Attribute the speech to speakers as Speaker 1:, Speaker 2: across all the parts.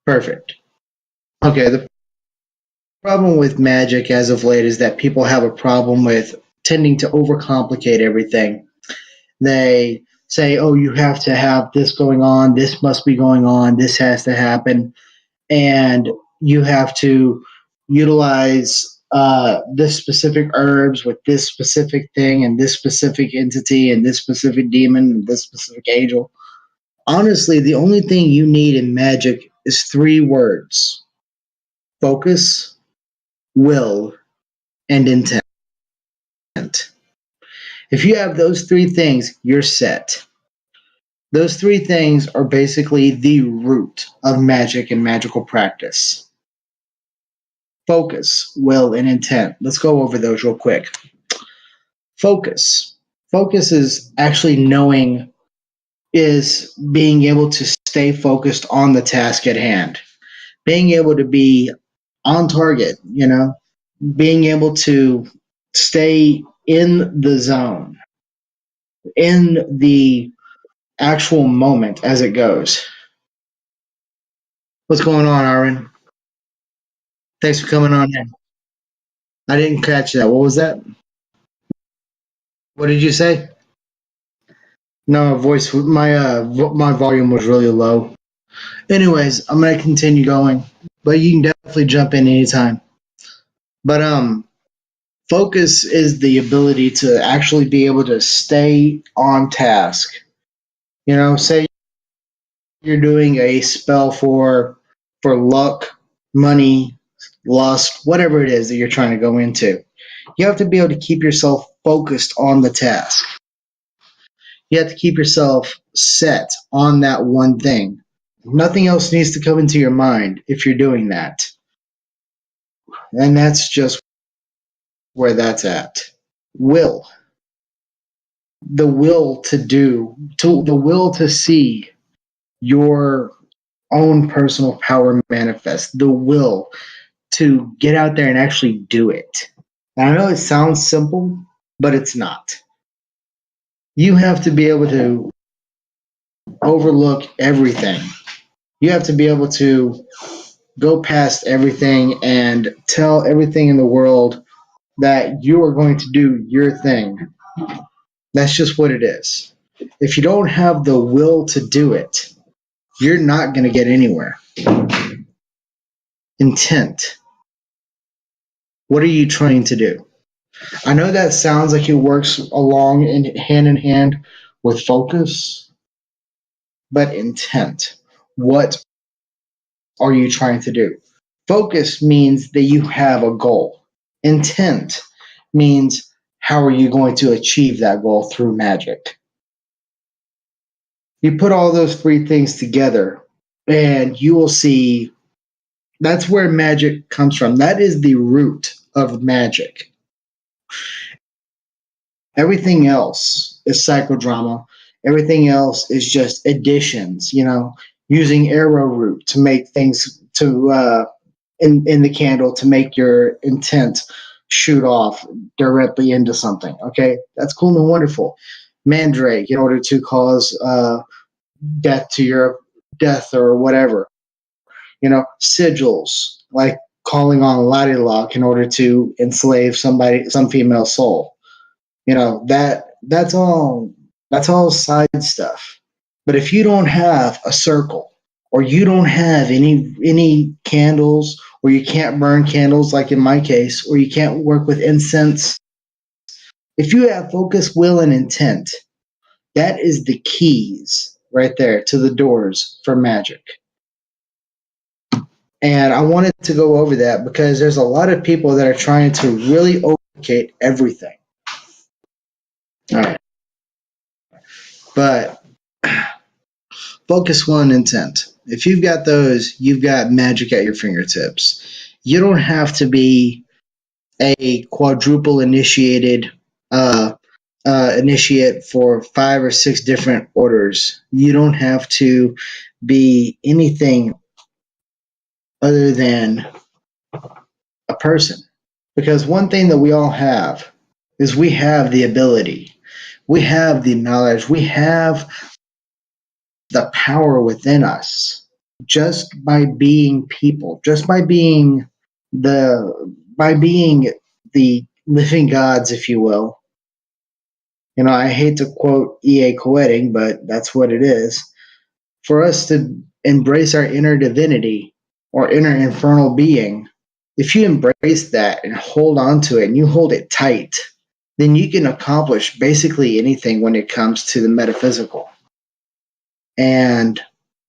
Speaker 1: Perfect. Okay, the problem with magic as of late is that people have a problem with tending to overcomplicate everything. They say, oh, you have to have this going on, this must be going on, this has to happen, and you have to utilize this specific herbs with this specific thing and this specific entity and this specific demon and this specific angel. Honestly, the only thing you need in magic is three words: focus, will, and intent. If you have those three things, you're set. Those three things are basically the root of magic and magical practice: focus, will, and intent. Let's go over those real quick. Focus. Focus is actually knowing, is being able to stay focused on the task at hand, being able to be on target, being able to stay in the zone, in the actual moment as it goes. What's going on, Aaron? Thanks for coming on in. I didn't catch that. What was that? What did you say? No, my volume was really low. Anyways, I'm gonna continue going, but you can definitely jump in anytime. But focus is the ability to actually be able to stay on task. Say you're doing a spell for luck, money, lust, whatever it is that you're trying to go into. You have to be able to keep yourself focused on the task. You have to keep yourself set on that one thing. Nothing else needs to come into your mind if you're doing that. And that's just where that's at. Will. The will to do, the will to see your own personal power manifest, the will to get out there and actually do it. And I know it sounds simple, but it's not. You have to be able to overlook everything. You have to be able to go past everything and tell everything in the world that you are going to do your thing. That's just what it is. If you don't have the will to do it, you're not going to get anywhere. Intent. What are you trying to do? I know that sounds like it works along in hand with focus, but intent. What are you trying to do? Focus means that you have a goal. Intent means how are you going to achieve that goal through magic? You put all those three things together and you will see that's where magic comes from. That is the root of magic. Everything else is psychodrama. Everything else is just additions, using arrowroot to make things in the candle to make your intent shoot off directly into something. Okay, that's cool and wonderful. Mandrake in order to cause death or whatever. Sigils like calling on Ladilock in order to enslave some female soul. That's all side stuff. But if you don't have a circle, or you don't have any candles, or you can't burn candles like in my case, or you can't work with incense, if you have focus, will, and intent, that is the keys right there to the doors for magic. And I wanted to go over that because there's a lot of people that are trying to really overcomplicate everything. All right. But focus, one, intent. If you've got those, you've got magic at your fingertips. You don't have to be a quadruple initiate for 5 or 6 different orders. You don't have to be anything other than a person. Because one thing that we all have is we have the ability, we have the knowledge, we have the power within us just by being people, just by being the living gods, if you will. I hate to quote E.A. Coetting, but that's what it is. For us to embrace our inner divinity or inner infernal being, if you embrace that and hold on to it and you hold it tight, then you can accomplish basically anything when it comes to the metaphysical. And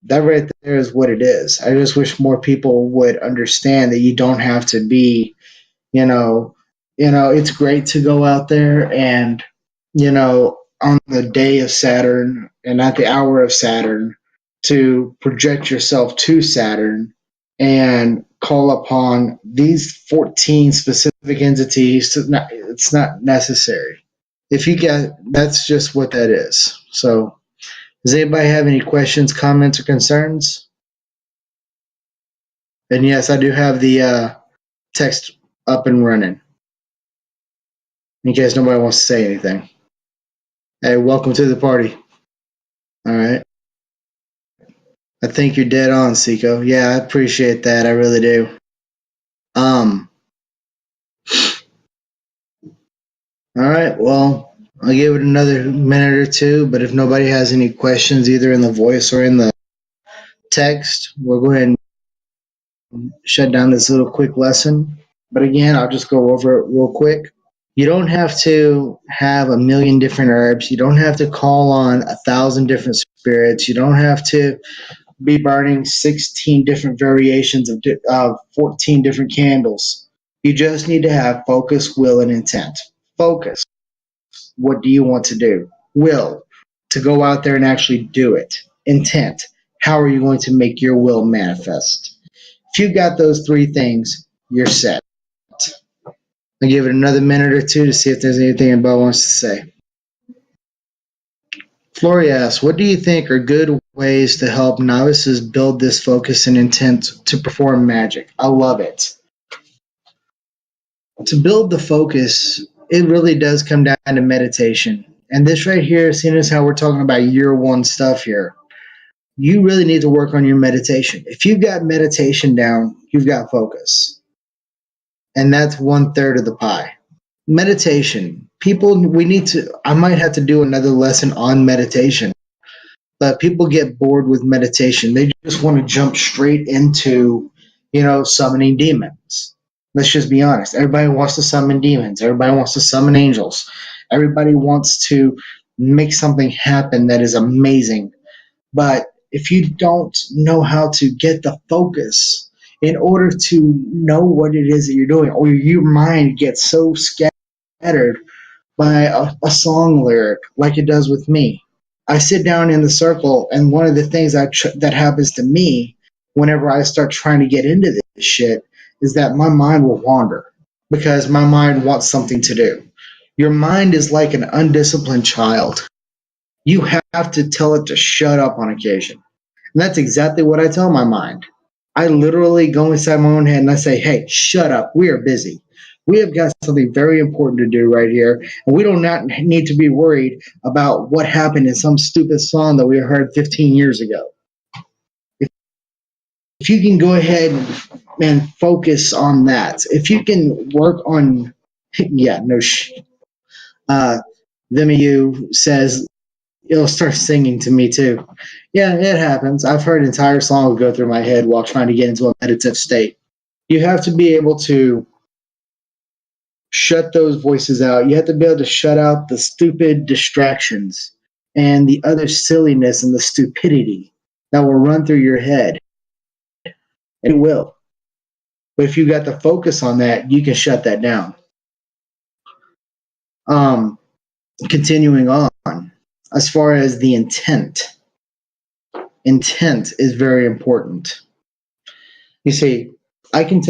Speaker 1: that right there is what it is. I just wish more people would understand that you don't have to be, you know, it's great to go out there and, on the day of Saturn and at the hour of Saturn to project yourself to Saturn and call upon these 14 specific entities. It's not necessary. If you get, that's just what that is. So, does anybody have any questions, comments, or concerns? And yes, I do have the text up and running in case nobody wants to say anything. Hey, welcome to the party. All right. I think you're dead on, Seiko. Yeah, I appreciate that. I really do. Um. All right. Well, I'll give it another minute or two. But if nobody has any questions, either in the voice or in the text, we'll go ahead and shut down this little quick lesson. But again, I'll just go over it real quick. You don't have to have a million different herbs. You don't have to call on 1,000 different spirits. You don't have to be burning 16 different variations of 14 different candles. You just need to have focus, will, and intent. Focus. What do you want to do? Will. To go out there and actually do it. Intent. How are you going to make your will manifest? If you got those three things, you're set. I'll give it another minute or two to see if there's anything anybody wants to say. Flory asks, what do you think are good ways to help novices build this focus and intent to perform magic? I love it. To build the focus, it really does come down to meditation. And this right here, seeing as how we're talking about year one stuff here, you really need to work on your meditation. If you've got meditation down, you've got focus. And that's 1/3 of the pie. Meditation. People, I might have to do another lesson on meditation, but people get bored with meditation. They just want to jump straight into, summoning demons. Let's just be honest. Everybody wants to summon demons. Everybody wants to summon angels. Everybody wants to make something happen that is amazing. But if you don't know how to get the focus in order to know what it is that you're doing, or your mind gets so scattered by a song lyric like it does with me. I sit down in the circle, and one of the things that happens to me whenever I start trying to get into this shit is that my mind will wander because my mind wants something to do. Your mind is like an undisciplined child. You have to tell it to shut up on occasion. And that's exactly what I tell my mind. I literally go inside my own head and I say, hey, shut up. We are busy. We have got something very important to do right here. And we do not need to be worried about what happened in some stupid song that we heard 15 years ago. If you can go ahead and focus on that, if you can work on, yeah, no Vimeo says, it'll start singing to me too. Yeah, it happens. I've heard entire songs go through my head while trying to get into a meditative state. You have to be able to shut those voices out. You have to be able to shut out the stupid distractions and the other silliness and the stupidity that will run through your head. It will. But if you got the focus on that, you can shut that down. Continuing on, as far as the intent is very important. You see, I can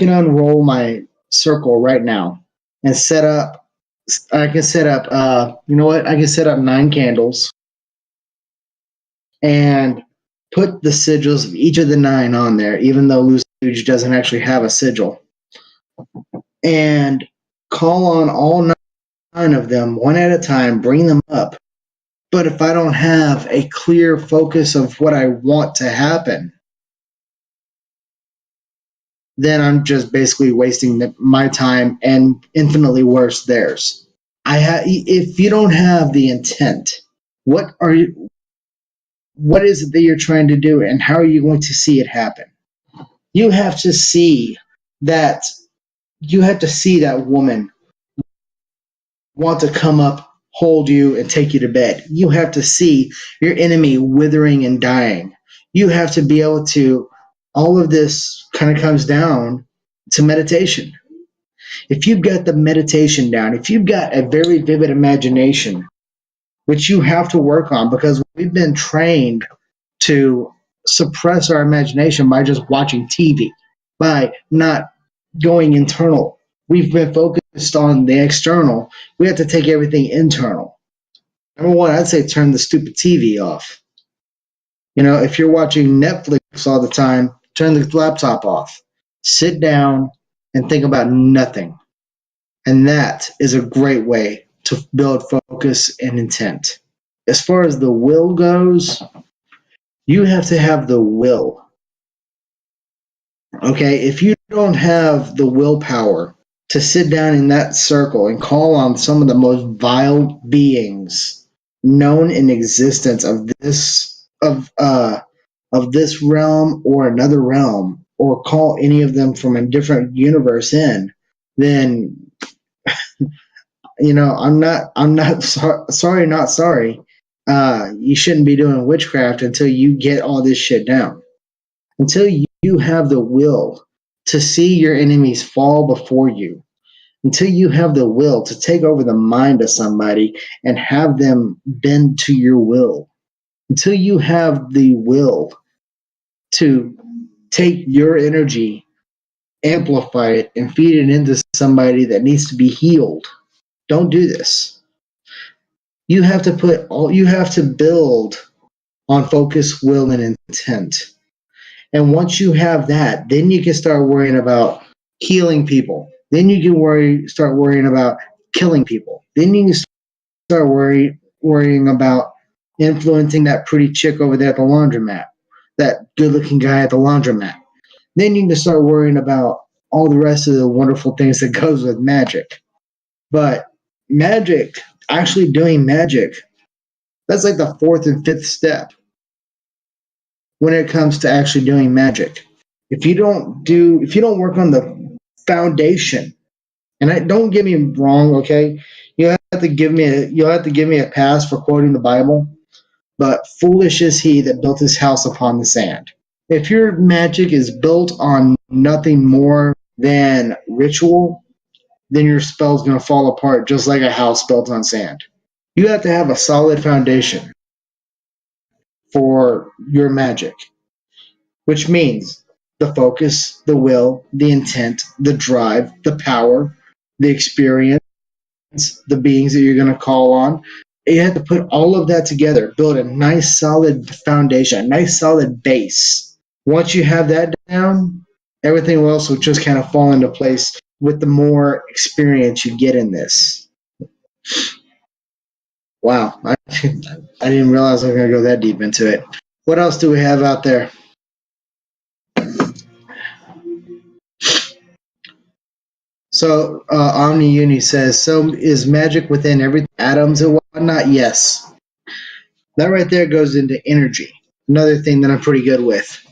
Speaker 1: unroll my circle right now and I can set up, you know what? I can set up 9 candles and put the sigils of each of the 9 on there, even though Lucifuge doesn't actually have a sigil. And call on all 9 of them one at a time, bring them up, But if I don't have a clear focus of what I want to happen, then I'm just basically wasting my time and infinitely worse theirs. If you don't have the intent, what are you? What is it that you're trying to do, and how are you going to see it happen? You have to see that you have to see that woman want to come up, hold you, and take you to bed. You have to see your enemy withering and dying. You have to be able to. All of this kind of comes down to meditation. If you've got the meditation down, if you've got a very vivid imagination, which you have to work on because we've been trained to suppress our imagination by just watching TV, by not going internal. We've been focused on the external. We have to take everything internal. Number one, I'd say turn the stupid TV off. If you're watching Netflix all the time, turn the laptop off. Sit down and think about nothing. And that is a great way to build focus and intent. As far as the will goes, you have to have the will. Okay, if you don't have the willpower to sit down in that circle and call on some of the most vile beings known in existence of this realm or another realm, or call any of them from a different universe in, then I'm not sorry, not sorry. You shouldn't be doing witchcraft until you get all this shit down. Until you have the will to see your enemies fall before you. Until you have the will to take over the mind of somebody and have them bend to your will. Until you have the will to take your energy, amplify it, and feed it into somebody that needs to be healed. Don't do this. You have to build on focus, will, and intent. And once you have that, then you can start worrying about healing people. Then you can start worrying about killing people. Then you can start worrying about influencing that pretty chick over there at the laundromat, that good-looking guy at the laundromat. Then you can start worrying about all the rest of the wonderful things that goes with magic. But magic, actually doing magic, that's like the fourth and fifth step when it comes to actually doing magic. If you don't work on the foundation, and don't get me wrong, okay, you'll have to give me a pass for quoting the Bible, but foolish is he that built his house upon the sand. If your magic is built on nothing more than ritual, then your spell's going to fall apart just like a house built on sand. You have to have a solid foundation for your magic, which means the focus, the will, the intent, the drive, the power, the experience, the beings that you're going to call on. You have to put all of that together, build a nice solid foundation, a nice solid base. Once you have that down, everything else will just kind of fall into place with the more experience you get in this. Wow, I didn't realize I was going to go that deep into it. What else do we have out there? So Omni Uni says, so is magic within every atoms and whatnot? Yes. That right there goes into energy. Another thing that I'm pretty good with.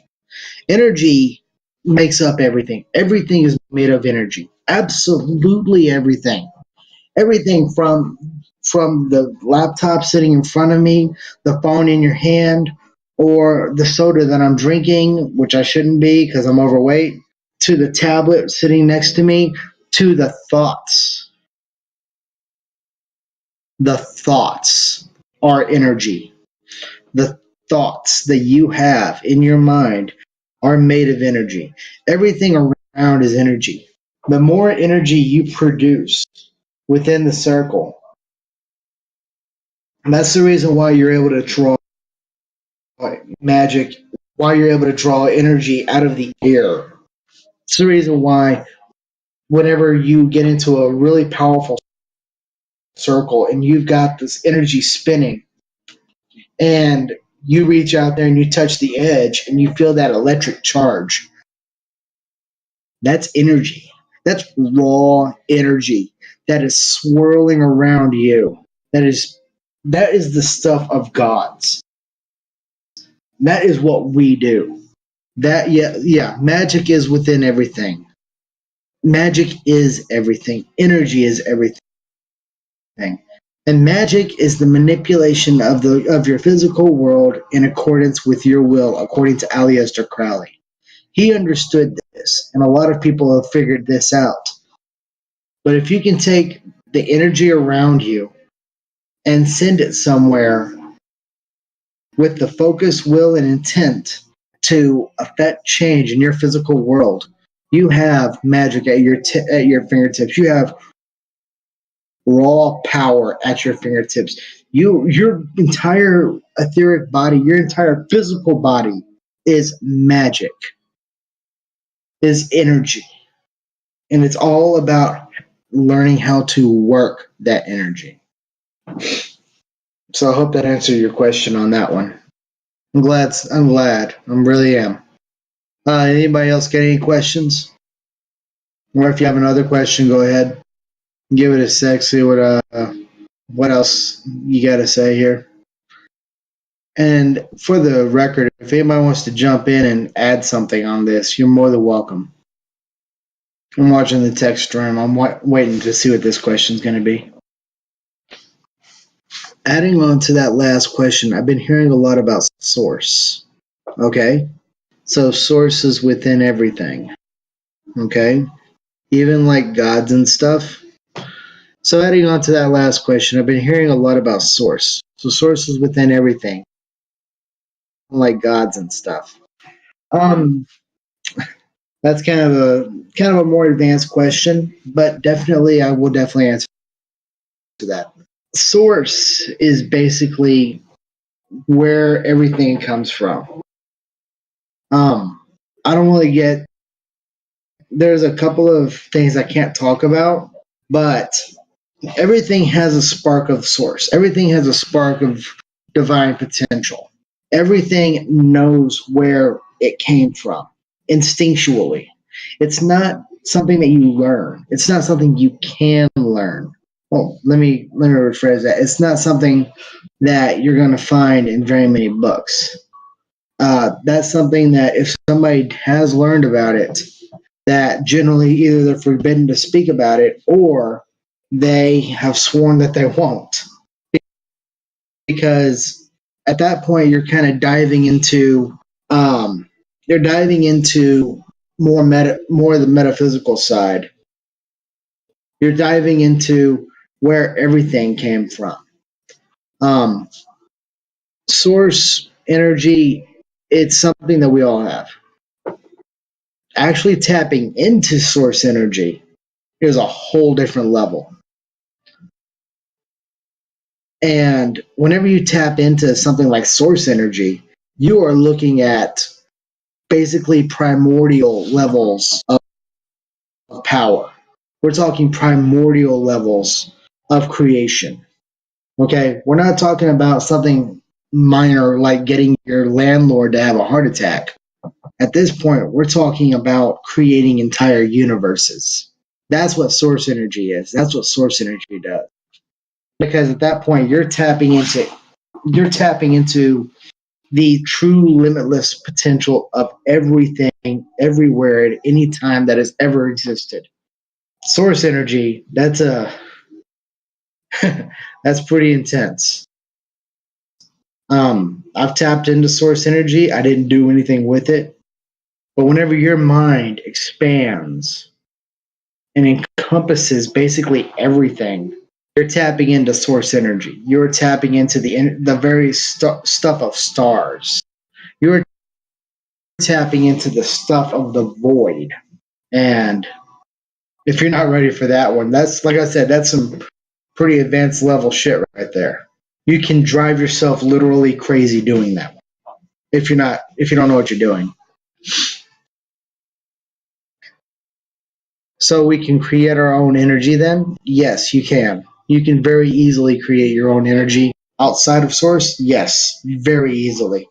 Speaker 1: Energy makes up everything. Everything is made of energy. Absolutely everything. Everything from the laptop sitting in front of me, the phone in your hand, or the soda that I'm drinking, which I shouldn't be because I'm overweight, to the tablet sitting next to me, to the thoughts. The thoughts are energy. The thoughts that you have in your mind are made of energy. Everything around is energy. The more energy you produce within the circle, and that's the reason why you're able to draw magic, why you're able to draw energy out of the air. It's the reason why whenever you get into a really powerful circle and you've got this energy spinning, and you reach out there and you touch the edge and you feel that electric charge. That's energy. That's raw energy that is swirling around you. That is the stuff of gods. That is what we do. That yeah, magic is within everything. Magic is everything. Energy is everything. And magic is the manipulation of your physical world in accordance with your will, according to Aleister Crowley. He understood this, and a lot of people have figured this out. But if you can take the energy around you and send it somewhere with the focus, will, and intent to affect change in your physical world, you have magic at your fingertips. You have raw power at your fingertips. Your entire etheric body, your entire physical body is magic, is energy. And it's all about learning how to work that energy. So I hope that answered your question on that one. I'm glad. I really am. Anybody else get any questions? Or if you have another question, go ahead. Give it a sec. See what else you got to say here. And for the record, if anybody wants to jump in and add something on this, you're more than welcome. I'm watching the text stream. I'm waiting to see what this question is going to be. Adding on to that last question, I've been hearing a lot about source. Okay? So source is within everything. Okay? Even like gods and stuff. So adding on to that last question, I've been hearing a lot about source. So source is within everything. Like gods and stuff. That's kind of a more advanced question, but I will definitely answer that. Source is basically where everything comes from. I don't really get. There's a couple of things I can't talk about, but everything has a spark of source. Everything has a spark of divine potential. Everything knows where it came from instinctually. It's not something that you learn. It's not something you can learn. Well, let me rephrase that. It's not something that you're going to find in very many books. That's something that if somebody has learned about it, that generally either they're forbidden to speak about it or they have sworn that they won't. Because at that point, you're kind of diving into more the metaphysical side. You're diving into where everything came from. Source energy, it's something that we all have. Actually tapping into source energy is a whole different level. And whenever you tap into something like source energy, you are looking at basically primordial levels of power. We're talking primordial levels of creation. Okay, we're not talking about something minor like getting your landlord to have a heart attack. At this point, we're talking about creating entire universes. That's what source energy is. That's what source energy does. Because at that point, you're tapping into the true limitless potential of everything, everywhere, at any time that has ever existed. Source energy, that's that's pretty intense. I've tapped into source energy. I didn't do anything with it. But whenever your mind expands and encompasses basically everything, you're tapping into source energy. You're tapping into the very stuff of stars. You're tapping into the stuff of the void. And if you're not ready for that one, that's, like I said, that's some pretty advanced level shit right there. You can drive yourself literally crazy doing that one if you don't know what you're doing. So we can create our own energy then? Yes, you can. You can very easily create your own energy. outside of source? Yes, very easily.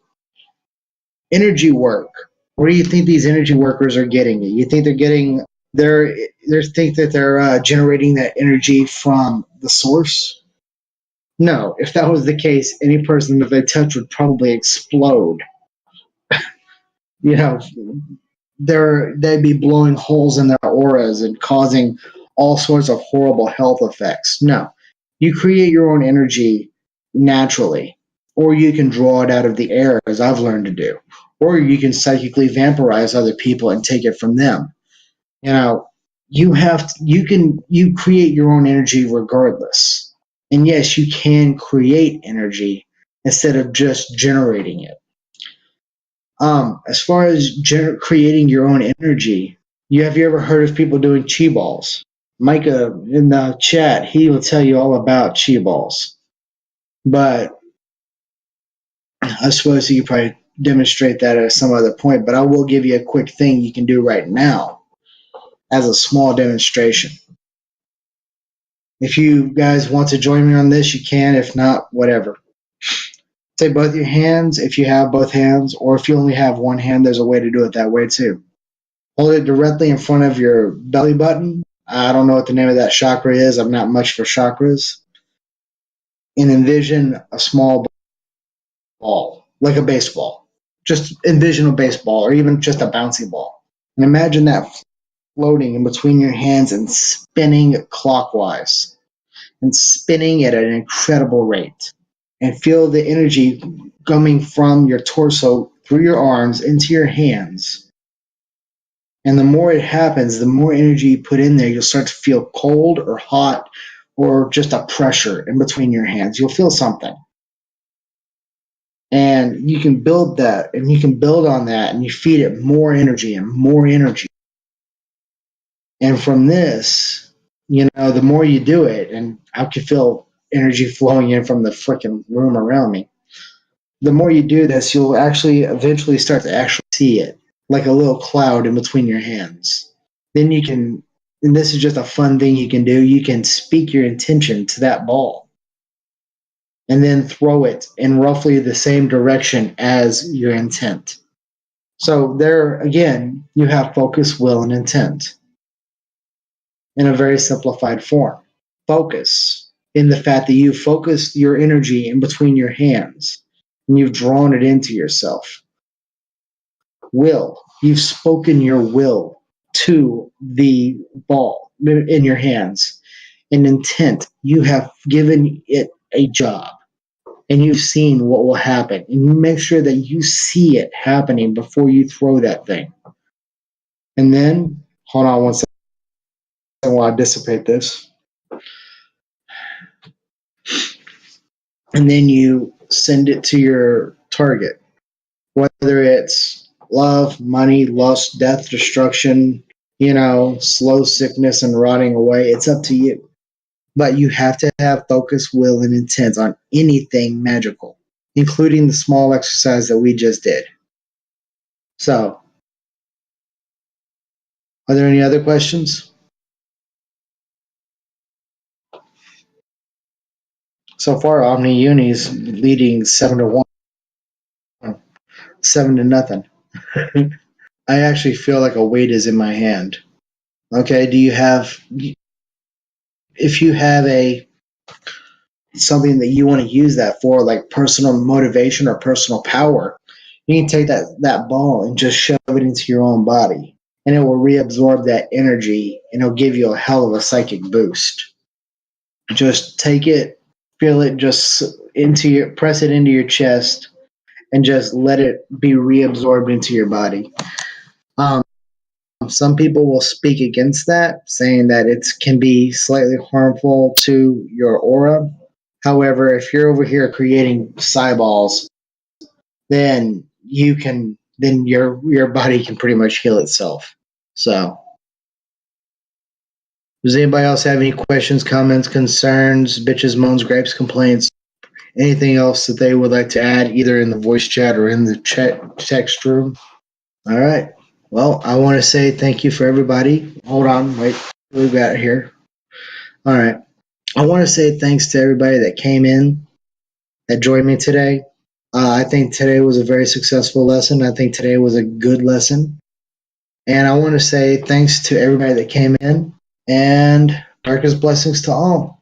Speaker 1: Energy work. Where do you think these energy workers are getting it? You think they're getting they think that they're generating that energy from the source? No. If that was the case, any person that they touch would probably explode. You know, they'd be blowing holes in their auras and causing all sorts of horrible health effects. No, you create your own energy naturally, or you can draw it out of the air, as I've learned to do, or you can psychically vampirize other people and take it from them. You know, you create your own energy regardless. And yes, you can create energy instead of just generating it. As far as creating your own energy, have you ever heard of people doing chi balls? Micah in the chat, he will tell you all about chi balls. But I suppose you could probably demonstrate that at some other point. But I will give you a quick thing you can do right now as a small demonstration. If you guys want to join me on this, you can. If not, whatever. Take both your hands if you have both hands, or if you only have one hand, there's a way to do it that way too. Hold it directly in front of your belly button. I don't know what the name of that chakra is. I'm not much for chakras. And envision a small ball, like a baseball. Just envision a baseball or even just a bouncy ball. And imagine that floating in between your hands and spinning clockwise and spinning at an incredible rate. And feel the energy coming from your torso through your arms into your hands. And the more it happens, the more energy you put in there, you'll start to feel cold or hot or just a pressure in between your hands. You'll feel something. And you can build that and you can build on that and you feed it more energy and more energy. And from this, the more you do it, and I can feel energy flowing in from the freaking room around me. The more you do this, you'll actually eventually start to actually see it like a little cloud in between your hands. Then you can, and this is just a fun thing you can do, you can speak your intention to that ball and then throw it in roughly the same direction as your intent. So there again, you have focus, will, and intent in a very simplified form. Focus in the fact that you focused your energy in between your hands and you've drawn it into yourself. Will, you've spoken your will to the ball in your hands. And intent, you have given it a job and you've seen what will happen. And you make sure that you see it happening before you throw that thing. And then, hold on one second while I dissipate this. And then you send it to your target, whether it's love, money, lust, death, destruction, slow sickness and rotting away. It's up to you. But you have to have focus, will, and intent on anything magical, including the small exercise that we just did. So, are there any other questions? So far, Omni Uni's leading 7-1, 7-0. I actually feel like a weight is in my hand. Okay, if you have something that you want to use that for, like personal motivation or personal power, you can take that ball and just shove it into your own body, and it will reabsorb that energy, and it'll give you a hell of a psychic boost. Just take it, feel it, just press it into your chest, and just let it be reabsorbed into your body. Some people will speak against that, saying that it can be slightly harmful to your aura. However, if you're over here creating balls, then your body can pretty much heal itself. So, does anybody else have any questions, comments, concerns, bitches, moans, gripes, complaints, anything else that they would like to add, either in the voice chat or in the text room? All right. Well, I want to say thank you for everybody. Hold on, wait, what we got here? All right. I want to say thanks to everybody that came in that joined me today. I think today was a very successful lesson. I think today was a good lesson. And I want to say thanks to everybody that came in, and darkest blessings to all.